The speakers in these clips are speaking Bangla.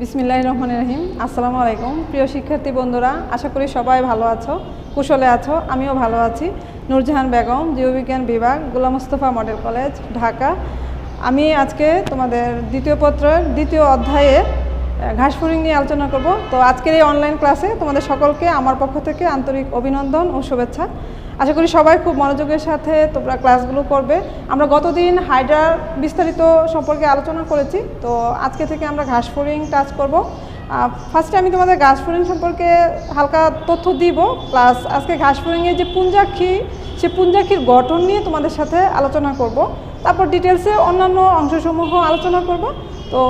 বিসমিল্লাহির রহমানির রহিম। আসসালামু আলাইকুম প্রিয় শিক্ষার্থী বন্ধুরা, আশা করি সবাই ভালো আছো, কুশলে আছো। আমিও ভালো আছি। নূরজাহান বেগম, জীববিজ্ঞান বিভাগ, গোলাম মোস্তফা মডেল কলেজ, ঢাকা। আমি আজকে তোমাদের দ্বিতীয় পত্রের দ্বিতীয় অধ্যায়ে ঘাসফড়িং নিয়ে আলোচনা করব। তো আজকের এই অনলাইন ক্লাসে তোমাদের সকলকে আমার পক্ষ থেকে আন্তরিক অভিনন্দন ও শুভেচ্ছা। আশা করি সবাই খুব মনোযোগের সাথে তোমরা ক্লাসগুলো করবে। আমরা গতদিন হাইড্রার বিস্তারিত সম্পর্কে আলোচনা করেছি, তো আজকে থেকে আমরা ঘাসফড়িং টাচ করব। ফার্স্টে আমি তোমাদের ঘাসফড়িং সম্পর্কে হালকা তথ্য দিব, প্লাস আজকে ঘাসফড়িংয়ের যে পুঞ্জাক্ষী, সে পুঞ্জাক্ষীর গঠন নিয়ে তোমাদের সাথে আলোচনা করব। তারপর ডিটেলসে অন্যান্য অংশসমূহ আলোচনা করব। তো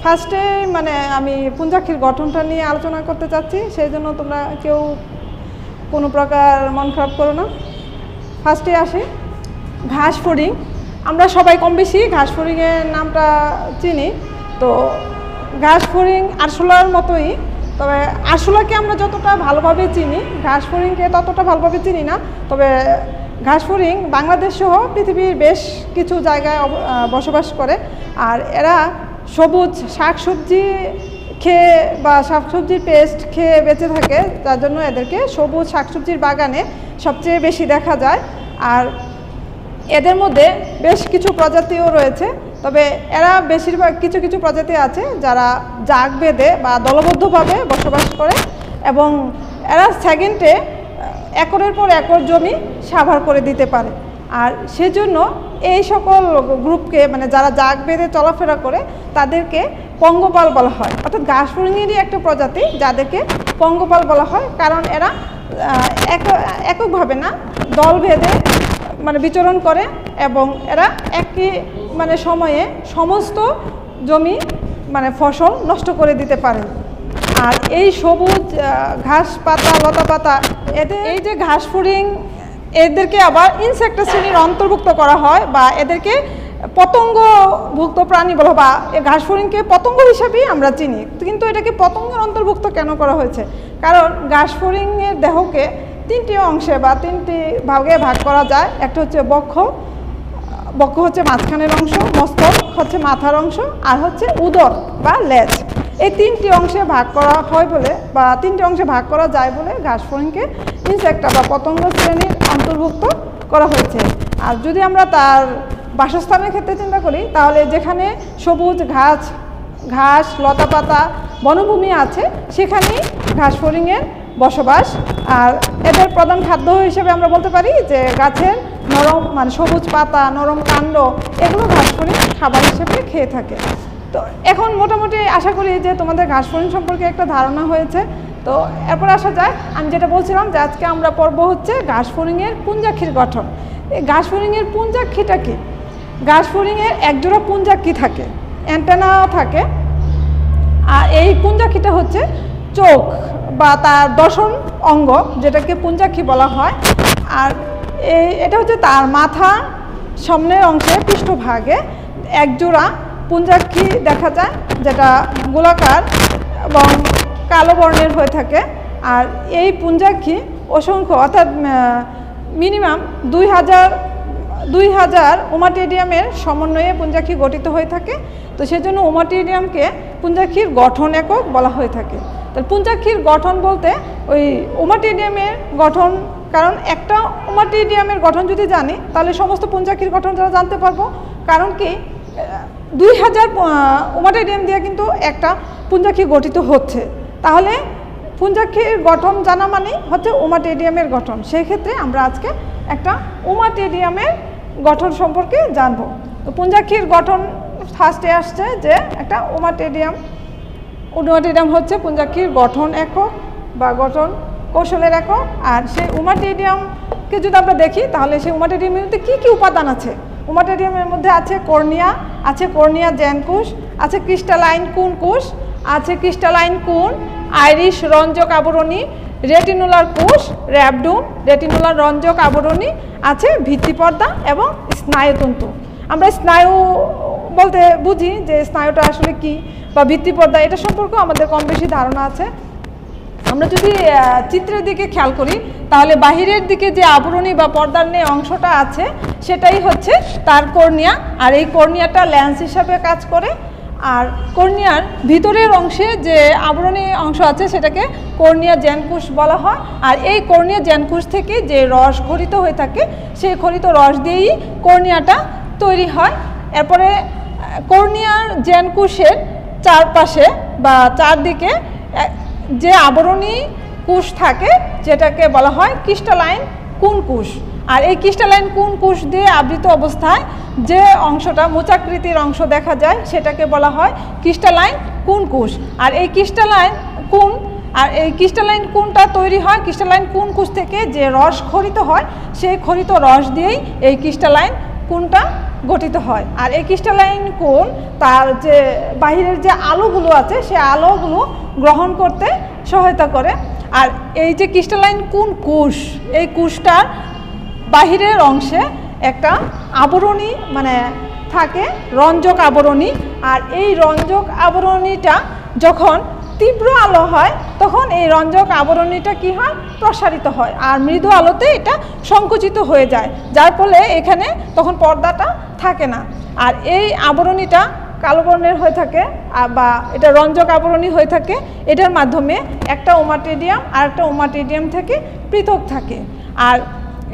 ফার্স্টে আমি পুঞ্জাক্ষীর গঠনটা নিয়ে আলোচনা করতে চাচ্ছি, সেই জন্য তোমরা কেউ কোনো প্রকার মন খারাপ করো না। ফার্স্টে আসি ঘাসফড়িং। আমরা সবাই কম বেশি ঘাসফড়িংয়ের নামটা চিনি। তো ঘাসফড়িং আরশোলার মতোই, তবে আরশোলাকে আমরা যতটা ভালোভাবে চিনি, ঘাসফড়িংকে ততটা ভালোভাবে চিনি না। তবে ঘাসফড়িং বাংলাদেশ সহ পৃথিবীর বেশ কিছু জায়গায় বসবাস করে। আর এরা সবুজ শাকসবজি খেয়ে বা শাকসবজির পেস্ট খেয়ে বেঁচে থাকে, যার জন্য এদেরকে সবুজ শাকসবজির বাগানে সবচেয়ে বেশি দেখা যায়। আর এদের মধ্যে বেশ কিছু প্রজাতিও রয়েছে, তবে এরা বেশিরভাগ কিছু কিছু প্রজাতি আছে যারা জাগ বেঁধে বা দলবদ্ধভাবে বসবাস করে, এবং এরা সেকেন্ডে একরের পর একর জমি সাভার করে দিতে পারে। আর সেজন্য এই সকল গ্রুপকে যারা জাগ বেঁধে চলাফেরা করে তাদেরকে পঙ্গপাল বলা হয়। অর্থাৎ ঘাসফড়িংয়েরই একটা প্রজাতি যাদেরকে পঙ্গপাল বলা হয়, কারণ এরা এককভাবে না, দল ভেদে বিচরণ করে, এবং এরা একই সময়ে সমস্ত জমি ফসল নষ্ট করে দিতে পারে। আর এই সবুজ ঘাস পাতা লতা পাতা, এদের এই যে ঘাসফড়িং, এদেরকে আবার ইনসেক্ট শ্রেণীর অন্তর্ভুক্ত করা হয়, বা এদেরকে পতঙ্গভুক্ত প্রাণী বলা, বা ঘাসফড়িংকে পতঙ্গ হিসাবেই আমরা চিনি। কিন্তু এটাকে পতঙ্গের অন্তর্ভুক্ত কেন করা হয়েছে? কারণ ঘাসফড়িংয়ের দেহকে তিনটি অংশে বা তিনটি ভাগে ভাগ করা যায়। একটা হচ্ছে বক্ষ হচ্ছে মাঝখানের অংশ, মস্তক হচ্ছে মাথার অংশ, আর হচ্ছে উদর বা লেজ। এই তিনটি অংশে ভাগ করা হয় বলে, বা তিনটি অংশে ভাগ করা যায় বলে ঘাসফড়িংকে ইনসেক্টা বা পতঙ্গ শ্রেণীর অন্তর্ভুক্ত করা হয়েছে। আর যদি আমরা তার বাসস্থানের ক্ষেত্রে চিন্তা করি, তাহলে যেখানে সবুজ ঘাস লতা পাতা বনভূমি আছে, সেখানেই ঘাসফড়িংয়ের বসবাস। আর এদের প্রধান খাদ্য হিসেবে আমরা বলতে পারি যে গাছের নরম সবুজ পাতা, নরম কাণ্ড, এগুলো ঘাসফড়িং খাবার হিসেবে খেয়ে থাকে। তো এখন মোটামুটি আশা করি যে তোমাদের ঘাসফড়িং সম্পর্কে একটা ধারণা হয়েছে। তো এরপর আসা যায়, আমি যেটা বলছিলাম যে আজকে আমরা পড়ব হচ্ছে ঘাসফড়িংয়ের পুঞ্জাক্ষীর গঠন। এই ঘাসফড়িংয়ের পুঞ্জাক্ষীটা কি? ঘাসফড়িংয়ের একজোড়া পুঞ্জাক্ষী থাকে, অ্যান্টেনাও থাকে। আর এই পুঞ্জাক্ষীটা হচ্ছে চোখ বা তার দর্শন অঙ্গ, যেটাকে পুঞ্জাক্ষী বলা হয়। আর এটা হচ্ছে তার মাথা সামনের অংশে পৃষ্ঠভাগে একজোড়া পুঞ্জাক্ষী দেখা যায়, যেটা গোলাকার এবং কালো বর্ণের হয়ে থাকে। আর এই পুঞ্জাক্ষী অসংখ্য, অর্থাৎ মিনিমাম 2000 ওমাটিডিয়ামের সমন্বয়ে পুঞ্জাক্ষী গঠিত হয়ে থাকে। তো সেজন্য ওমাটিডিয়ামকে পুঞ্জাক্ষীর গঠন একক বলা হয়ে থাকে। তো পুঞ্জাক্ষীর গঠন বলতে ওই ওমাটিডিয়ামের গঠন, কারণ একটা ওমাটিডিয়ামের গঠন যদি জানি, তাহলে সমস্ত পুঞ্জাক্ষীর গঠন যারা জানতে পারবো। কারণ কি 2000 ওমাটিডিয়াম দিয়ে কিন্তু একটা পুঞ্জাক্ষী গঠিত হচ্ছে, তাহলে পুঞ্জাক্ষীর গঠন জানা মানে হচ্ছে ওমাটিডিয়ামের গঠন। সেই ক্ষেত্রে আমরা আজকে একটা ওমাটিডিয়ামের গঠন সম্পর্কে জানবো। তো পুঞ্জাক্ষীর গঠন ফার্স্টে আসছে যে একটা ওমাটিডিয়াম হচ্ছে পুঞ্জাক্ষীর গঠন একক বা গঠন কৌশলের একক। আর সেই ওমাটিডিয়ামকে যদি আমরা দেখি, তাহলে সেই ওমাটিডিয়ামের মধ্যে কী কী উপাদান আছে? ওমাটিডিয়ামের মধ্যে আছে কর্নিয়া জেনকুশ, আছে ক্রিস্টালাইন কুন কোষ, আছে ক্রিস্টালাইন কুন, আইরিশ রঞ্জক আবরণী, রেটিনুলার কোষ, র্যাবডুম, রেটিনুলার রঞ্জক আবরণী, আছে ভিত্তিপর্দা এবং স্নায়ুতন্তু। আমরা স্নায়ু বলতে বুঝি যে স্নায়ুটা আসলে কি, বা ভিত্তিপর্দা, এটা সম্পর্কেও আমাদের কম বেশি ধারণা আছে। আমরা যদি চিত্রের দিকে খেয়াল করি, তাহলে বাহিরের দিকে যে আবরণী বা পর্দার নে অংশটা আছে, সেটাই হচ্ছে তার কর্নিয়া। আর এই কর্নিয়াটা লেন্স হিসাবে কাজ করে। আর কর্নিয়ার ভিতরের অংশে যে আবরণী অংশ আছে সেটাকে কর্নিয়া জ্যানকুশ বলা হয়। আর এই কর্নিয়া জ্যানকুশ থেকে যে রস খরিত হয়ে থাকে সেই খরিত রস দিয়েই কর্নিয়াটা তৈরি হয়। এরপরে কর্নিয়ার জ্যানকুশের চারপাশে বা চারদিকে যে আবরণী কোষ থাকে যেটাকে বলা হয় ক্রিস্টালাইন কোন কোষ। আর এই ক্রিস্টালাইন কোন কোষ দিয়ে আবৃত অবস্থায় যে অংশটা মোচাকৃতির অংশ দেখা যায় সেটাকে বলা হয় ক্রিস্টালাইন কোন কোষ। আর এই ক্রিস্টালাইন কোনটা তৈরি হয়, ক্রিস্টালাইন কোন কোষ থেকে যে রস খরিত হয় সেই খরিত রস দিয়েই এই ক্রিস্টালাইন কোনটা গঠিত হয়। আর এই ক্রিস্টালাইন কোন তার যে বাহিরের যে আলোগুলো আছে সেই আলোগুলো গ্রহণ করতে সহায়তা করে। আর এই যে ক্রিস্টালাইন কোন কোষ, এই কোষটার বাহিরের অংশে একটা আবরণী মানে থাকে, রঞ্জক আবরণী। আর এই রঞ্জক আবরণীটা যখন তীব্র আলো হয় তখন এই রঞ্জক আবরণীটা কি হয়, প্রসারিত হয়। আর মৃদু আলোতে এটা সংকুচিত হয়ে যায়, যার ফলে এখানে তখন পর্দাটা থাকে না। আর এই আবরণীটা কালো বর্ণের হয়ে থাকে বা এটা রঞ্জক আবরণী হয়ে থাকে। এটার মাধ্যমে একটা ওমাটিডিয়াম আর একটা ওমাটিডিয়াম থেকে পৃথক থাকে। আর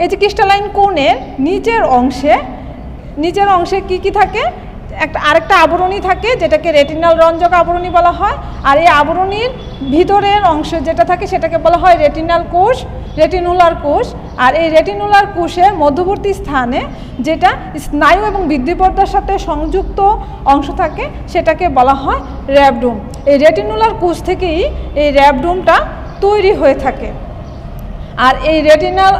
এই যে ক্রিস্টালাইন কোণের নিচের অংশে কি থাকে, আরেকটা আবরণী থাকে যেটাকে রেটিনাল রঞ্জক আবরণী বলা হয়। আর এই আবরণীর ভিতরের অংশ যেটা থাকে সেটাকে বলা হয় রেটিনুলার কোষ। আর এই রেটিনুলার কোষের মধ্যবর্তী স্থানে যেটা স্নায়ু এবং বৃদ্ধিপর্দার সাথে সংযুক্ত অংশ থাকে সেটাকে বলা হয় র্যাবডোম। এই রেটিনুলার কোষ থেকেই এই র্যাবডোমটা তৈরি হয়ে থাকে। আর এই রেটিনাল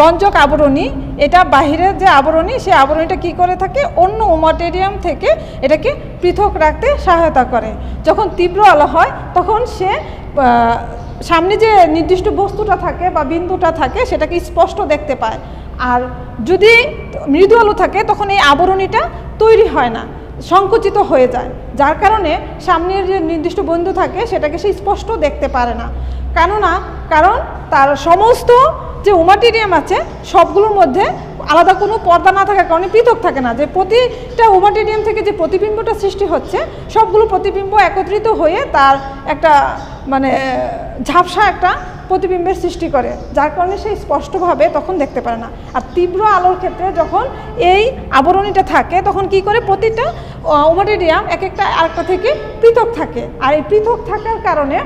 রঞ্জক আবরণী, এটা বাহিরের যে আবরণী সেই আবরণীটা কি করে থাকে, অন্য ওমাটেরিয়াম থেকে এটাকে পৃথক রাখতে সহায়তা করে। যখন তীব্র আলো হয় তখন সে সামনে যে নির্দিষ্ট বস্তুটা থাকে বা বিন্দুটা থাকে সেটাকে স্পষ্ট দেখতে পায়। আর যদি মৃদু আলো থাকে তখন এই আবরণীটা তৈরি হয় না, সংকুচিত হয়ে যায়, যার কারণে সামনের যে নির্দিষ্ট বিন্দু থাকে সেটাকে সে স্পষ্ট দেখতে পারে না। কারণ তার সমস্ত যে ওমাটিডিয়াম আছে সবগুলোর মধ্যে আলাদা কোনো পর্দা না থাকার কারণে পৃথক থাকে না। যে প্রতিটা ওমাটিডিয়াম থেকে যে প্রতিবিম্বটা সৃষ্টি হচ্ছে সবগুলো প্রতিবিম্ব একত্রিত হয়ে তার একটা মানে ঝাপসা একটা প্রতিবিম্বের সৃষ্টি করে, যার কারণে সে স্পষ্টভাবে তখন দেখতে পারে না। আর তীব্র আলোর ক্ষেত্রে যখন এই আবরণীটা থাকে তখন কি করে, প্রতিটা ওমাটিডিয়াম এক একটা আরেকটা থেকে পৃথক থাকে। আর এই পৃথক থাকার কারণে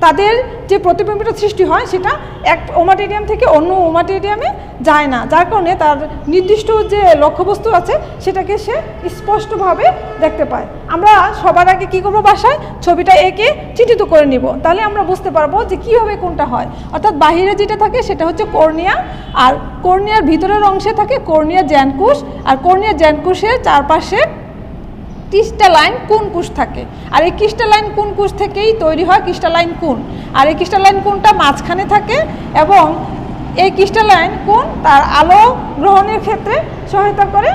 তাদের যে প্রতিবিম্বটা সৃষ্টি হয় সেটা এক ওমাটিডিয়াম থেকে অন্য ওমাটিডিয়ামে যায় না, যার কারণে তার নির্দিষ্ট যে লক্ষ্যবস্তু আছে সেটাকে সে স্পষ্টভাবে দেখতে পায়। আমরা সবার আগে কি করব, বাসায় ছবিটা এঁকে চিত্রিত করে নিব, তাহলে আমরা বুঝতে পারবো যে কীভাবে কোনটা হয়। অর্থাৎ বাহিরে যেটা থাকে সেটা হচ্ছে কর্নিয়া, আর কর্নিয়ার ভিতরের অংশে থাকে কর্নিয়া জ্যানকুশ, আর কর্নিয়া জ্যানকুশের চারপাশে ক্রিস্টালাইন কোন কোষ থাকে। আর এই ক্রিস্টালাইন কোন কোষ থেকেই তৈরি হয় ক্রিস্টালাইন কোন। আর এই ক্রিস্টালাইন কোনটা মাঝখানে থাকে এবং এই ক্রিস্টালাইন কোন তার আলো গ্রহণের ক্ষেত্রে সহায়তা করে।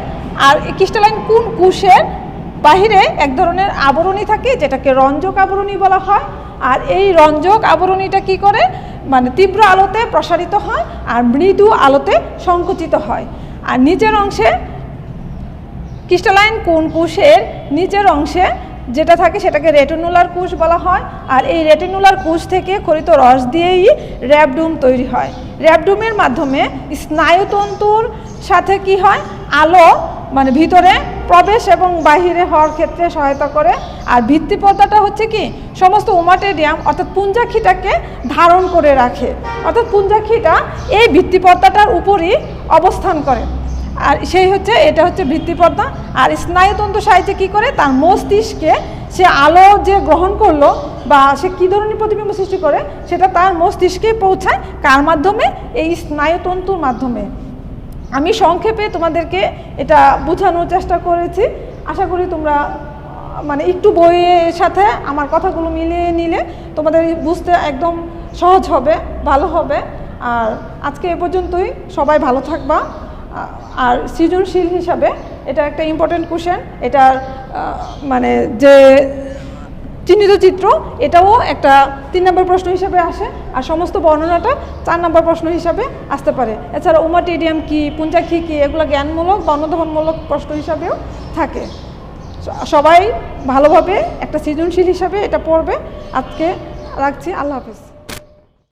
আর এই ক্রিস্টালাইন কোন কোষের বাহিরে এক ধরনের আবরণী থাকে যেটাকে রঞ্জক আবরণী বলা হয়। আর এই রঞ্জক আবরণীটা কি করে, মানে তীব্র আলোতে প্রসারিত হয় আর মৃদু আলোতে সংকুচিত হয়। আর নিচের অংশে ক্রিস্টালাইন কোন কোষের নিচের অংশে যেটা থাকে সেটাকে রেটিনুলার কোষ বলা হয়। আর এই রেটিনুলার কোষ থেকে খরিত রস দিয়েই র্যাবডোম তৈরি হয়। র্যাবডোমের মাধ্যমে স্নায়ুতন্তুর সাথে কি হয়, আলো মানে ভিতরে প্রবেশ এবং বাহিরে হওয়ার ক্ষেত্রে সহায়তা করে। আর ভিত্তিপর্দাটা হচ্ছে কি, সমস্ত ওমাটেরিয়াম অর্থাৎ পুঞ্জাক্ষীটাকে ধারণ করে রাখে, অর্থাৎ পুঞ্জাক্ষীটা এই ভিত্তিপর্দাটার উপরই অবস্থান করে। আর এটা হচ্ছে ভিত্তিপর্দা। আর স্নায়ুতন্ত্র সাহায্যে কী করে, তার মস্তিষ্কে সে আলো যে গ্রহণ করলো বা সে কী ধরনের প্রতিবিম্ব সৃষ্টি করে সেটা তার মস্তিষ্কে পৌঁছায় কার মাধ্যমে, এই স্নায়ুতন্তুর মাধ্যমে। আমি সংক্ষেপে তোমাদেরকে এটা বোঝানোর চেষ্টা করেছি, আশা করি তোমরা মানে একটু বইয়ের সাথে আমার কথাগুলো মিলিয়ে নিলে তোমাদের বুঝতে একদম সহজ হবে, ভালো হবে। আর আজকে এ পর্যন্তই, সবাই ভালো থাকবা। আর সৃজনশীল হিসাবে এটা একটা ইম্পর্টেন্ট কোশ্চেন, এটার মানে যে চিহ্নিত চিত্র এটাও একটা 3 নম্বর প্রশ্ন হিসাবে আসে, আর সমস্ত বর্ণনাটা 4 নম্বর প্রশ্ন হিসাবে আসতে পারে। এছাড়া ওমাটিডিয়াম কি, পুঞ্জাক্ষী কি, এগুলো জ্ঞানমূলক বা অনুধাবনমূলক প্রশ্ন হিসাবেও থাকে। সবাই ভালোভাবে একটা সৃজনশীল হিসাবে এটা পড়বে। আজকে রাখছি, আল্লাহ হাফিজ।